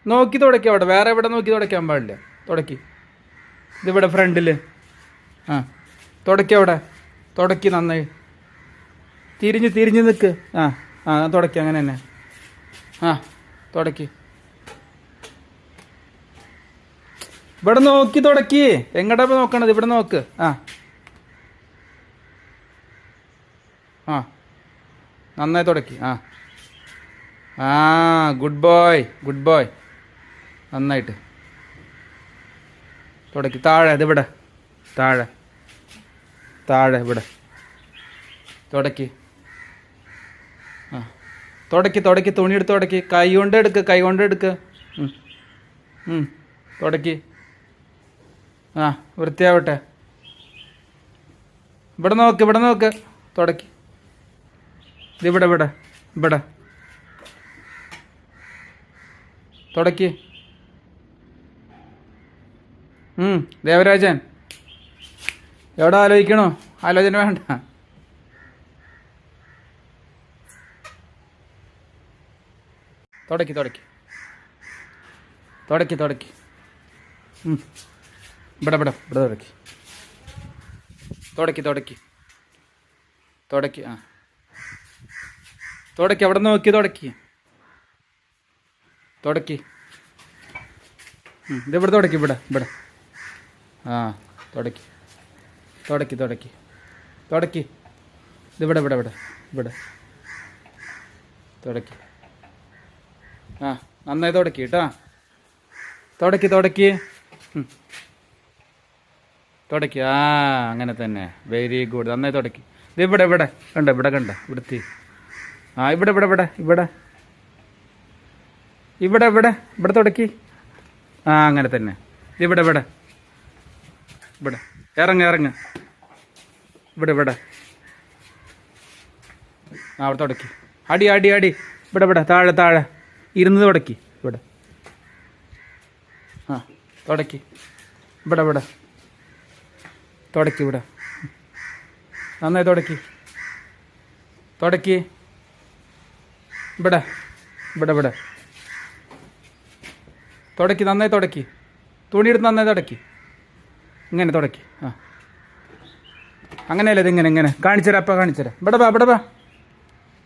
നോക്കി തുടക്കി അവിടെ, വേറെ എവിടെ നോക്കി തുടയ്ക്കാൻ പാടില്ല. തുടക്കി ഇതിവിടെ ഫ്രണ്ടിൽ. ആ തുടക്കി അവിടെ, തുടക്കി നന്നായി തിരിഞ്ഞ് നിൽക്ക്. തുടക്കി അങ്ങനെ തന്നെ. തുടക്കി ഇവിടെ നോക്കി തുടക്കി. എങ്ങടാ നോക്കണത്? ഇവിടെ നോക്ക്. നന്നായി തുടക്കി. ഗുഡ് ബോയ് നന്നായിട്ട് തുടക്കി. താഴെ ഇതിവിടെ, താഴെ ഇവിടെ തുടക്കി. തുടക്കി തുണിയെടുത്ത് തുടക്കി. കൈ കൊണ്ട് എടുക്ക്. തുടക്കി. വൃത്തിയാവട്ടെ. ഇവിടെ നോക്ക്. തുടക്കി. ഇവിടെ തുടക്കി. ദേവരാജൻ എവിടെ ആലോചിക്കണോ? ആലോചന വേണ്ട. തുടക്കി. ഇവിടെ തുടക്കി. അവിടെ നോക്കി തുടക്കി. ഇതിവിടെ തുടക്കി. ഇവിടെ തുടക്കി. ഇതിവിടെ തുടക്കി. നന്നായി തുടക്കി കേട്ടാ. തുടക്കി. തുടക്കി. അങ്ങനെ തന്നെ. Very good. നന്നായി തുടക്കി. ഇത് ഇവിടെ കണ്ട വൃത്തി. ഇവിടെ തുടക്കി. അങ്ങനെ തന്നെ. ഇവിടെ ഇറങ്ങ. ഇവിടെ അവിടെ തുടക്കി. അടി. ഇവിടെ താഴെ ഇരുന്ന് തുടക്കി. ഇവിടെ തുടക്കി. ഇവിടെ തുടക്കി. ഇവിടെ നന്നായി തുടക്കി. ഇവിടെ തുടക്കി. നന്നായി തുടക്കി. തുണിയെടുത്ത് നന്നായി തുടക്കി. ഇങ്ങനെ തുടക്കി. അങ്ങനെയല്ലേ ഇതിങ്ങനെ കാണിച്ചു തരാം. ഇവിടെ വാ.